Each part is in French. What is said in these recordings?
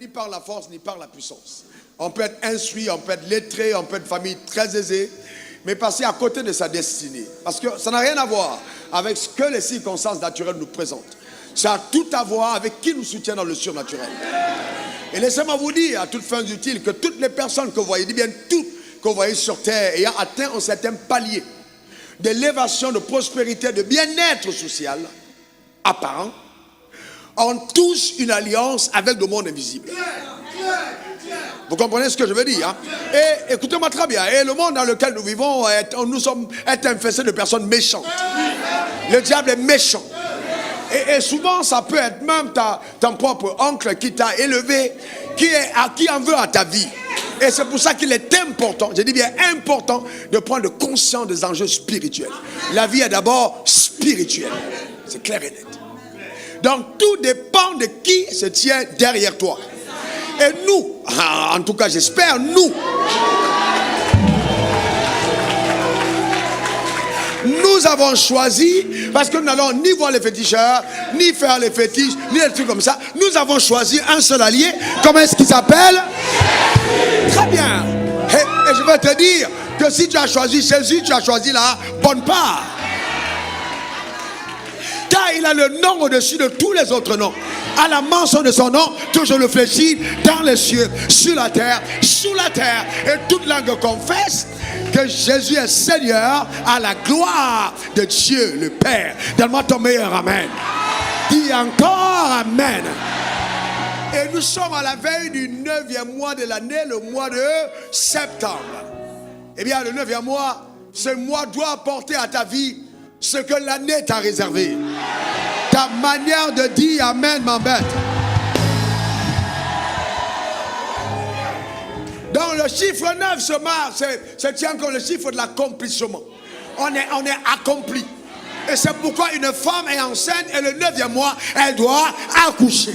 ni par la force, ni par la puissance. On peut être instruit, on peut être lettré, on peut être famille très aisée, mais passer à côté de sa destinée. Parce que ça n'a rien à voir avec ce que les circonstances naturelles nous présentent. Ça a tout à voir avec qui nous soutient dans le surnaturel. Et laissez-moi vous dire, à toutes fins utiles, que toutes les personnes que vous voyez, dis bien toutes que vous voyez sur terre, ayant atteint un certain palier d'élévation, de prospérité, de bien-être social apparent, ont tous une alliance avec le monde invisible. Vous comprenez ce que je veux dire, hein? Et écoutez-moi très bien. Et le monde dans lequel nous vivons, nous sommes infestés de personnes méchantes. Le diable est méchant. Et souvent, ça peut être même ton propre oncle qui t'a élevé, qui en veut à ta vie. Et c'est pour ça qu'il est important, je dis bien important, de prendre conscience des enjeux spirituels. La vie est d'abord spirituelle. C'est clair et net. Donc, tout dépend de qui se tient derrière toi. Et nous, en tout cas j'espère, nous avons choisi, parce que nous n'allons ni voir les féticheurs, ni faire les fétiches, ni des trucs comme ça. Nous avons choisi un seul allié. Comment est-ce qu'il s'appelle? Très bien. Et je vais te dire que si tu as choisi Jésus, tu as choisi la bonne part. Car il a le nom au-dessus de tous les autres noms. À la mention de son nom, toujours le fléchit dans les cieux, sur la terre, sous la terre. Et toute langue confesse que Jésus est Seigneur, à la gloire de Dieu le Père. Donne-moi ton meilleur amen. Dis encore amen. Et nous sommes à la veille du 9e mois de l'année, le mois de septembre. Eh bien, le 9e mois, ce mois doit apporter à ta vie ce que l'année t'a réservé. Ta manière de dire amen m'embête. Donc le chiffre 9 se tient comme le chiffre de l'accomplissement. On est accompli. Et c'est pourquoi une femme est enceinte et le 9e mois, elle doit accoucher.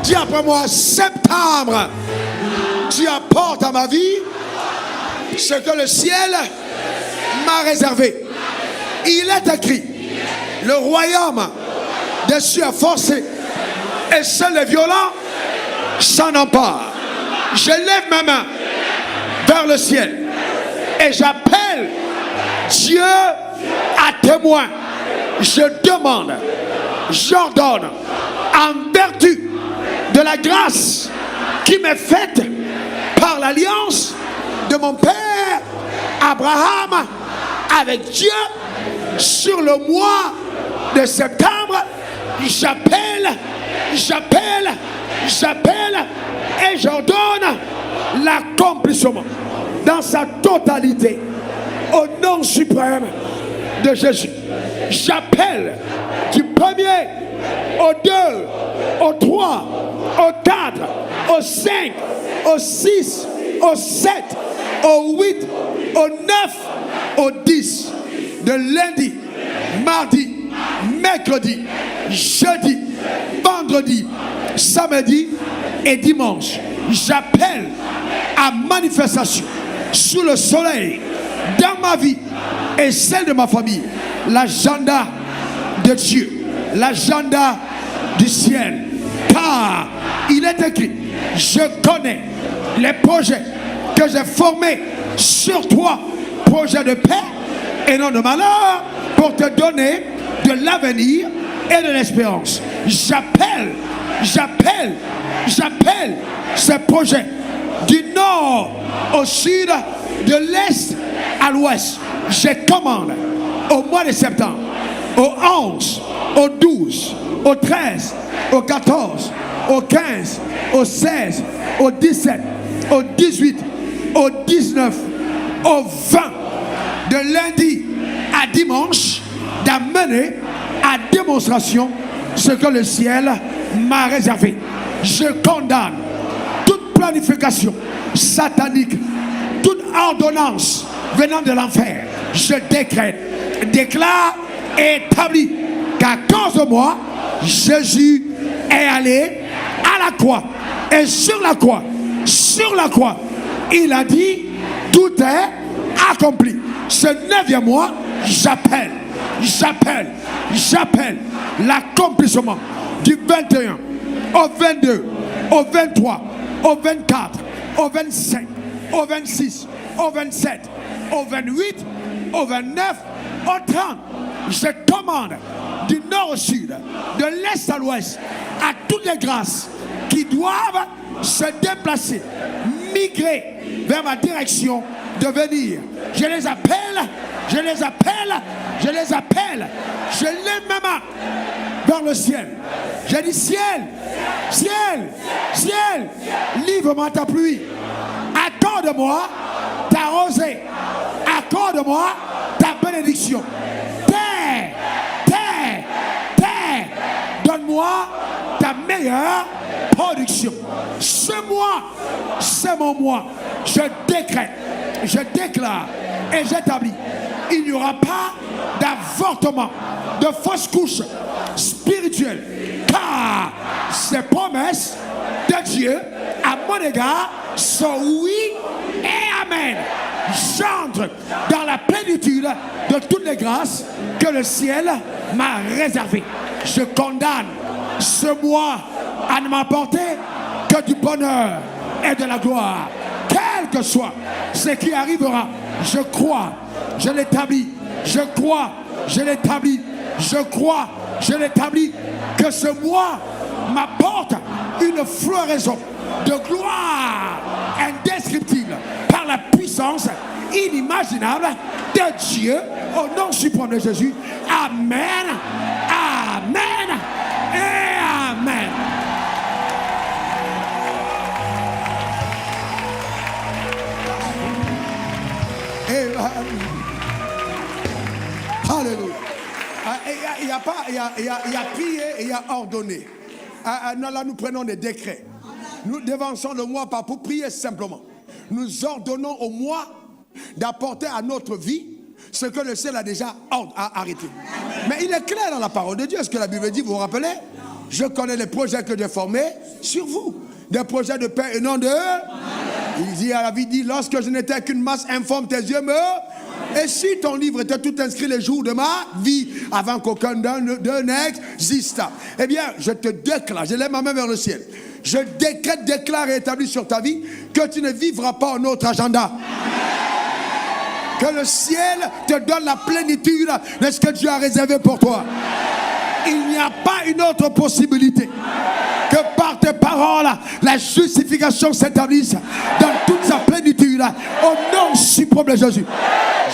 Dis après moi, septembre, tu apportes à ma vie ce que le ciel m'a réservé. Il est écrit, le royaume des cieux est forcé et seuls les violents s'en emparent. Je lève ma main vers le ciel et j'appelle Dieu à témoin. Je demande, j'ordonne, en vertu de la grâce qui m'est faite par l'alliance de mon père Abraham avec Dieu, sur le mois de septembre, j'appelle et j'ordonne l'accomplissement dans sa totalité au nom suprême de Jésus. J'appelle du 1er au 2, au 3, au 4, au 5, au 6, au 7, au 8, au 9, au 10, de lundi, mardi, mercredi, jeudi, vendredi, samedi et dimanche. J'appelle à manifestation sous le soleil dans ma vie et celle de ma famille l'agenda de Dieu, l'agenda du ciel. Car il est écrit, je connais les projets que j'ai formés sur toi, projets de paix et non de malheur, pour te donner de l'avenir et de l'espérance. J'appelle ces projets du nord au sud, de l'est à l'ouest. Je commande au mois de septembre, au 11, au 12, au 13, au 14, au 15, au 16, au 17, au 18, au 19, au 20, de lundi à dimanche, d'amener à démonstration ce que le ciel m'a réservé. Je condamne toute planification satanique, toute ordonnance venant de l'enfer. Je décrète, déclare et établis qu'à cause de moi, Jésus est allé à la croix. Et sur la croix, il a dit, tout est accompli. Ce 9e mois, j'appelle l'accomplissement du 21 au 22 au 23, au 24, au 25, au 26, au 27, au 28, au 29, au 30. Je commande du nord au sud, de l'est à l'ouest, à toutes les grâces qui doivent se déplacer, migrer vers ma direction de venir. Je les appelle, je les appelle, je les appelle. Je lève ma main vers le ciel. Je dis ciel, ciel, ciel, livre-moi ta pluie. Accorde-moi ta rosée. Accorde-moi ta bénédiction. Terre, terre, terre, donne-moi ta meilleure production. Ce mois, c'est mon mois. Je décrète, je déclare et j'établis. Il n'y aura pas d'avortement, de fausse couche spirituelle, car ces promesses de Dieu à mon égard sont oui et amen. J'entre dans la plénitude de toutes les grâces que le ciel m'a réservées. Je condamne ce mois à ne m'apporter que du bonheur et de la gloire. Quel que soit ce qui arrivera, je crois, je l'établis, je crois, je l'établis, je crois, je l'établis, que ce mois m'apporte une floraison de gloire indescriptible par la puissance inimaginable de Dieu, au nom suprême de Jésus. Amen, amen et amen. Alléluia. Il a prié et il a ordonné. Là, nous prenons des décrets. Nous dévançons le mois pas pour prier simplement. Nous ordonnons au mois d'apporter à notre vie ce que le ciel a déjà arrêté. Mais il est clair dans la parole de Dieu. Ce que la Bible dit, vous vous rappelez? Je connais les projets que j'ai formés sur vous. Des projets de paix et non de... Il dit à la vie, dit, lorsque je n'étais qu'une masse informe, tes yeux me... Et si ton livre était tout inscrit les jours de ma vie, avant qu'aucun d'eux n'existe, eh bien, je te déclare, je lève ma main vers le ciel. Je décrète, déclare et établis sur ta vie que tu ne vivras pas en autre agenda. Que le ciel te donne la plénitude de ce que Dieu a réservé pour toi. Il n'y a pas une autre possibilité que par tes paroles, la justification s'établisse dans toute sa plénitude, au nom suprême de Jésus.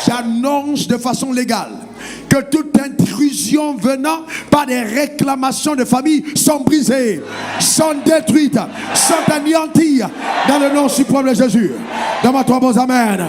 J'annonce de façon légale que toute intrusion venant par des réclamations de famille sont brisées, sont détruites, sont anéanties dans le nom suprême de Jésus. Dans ma toi, bon amen.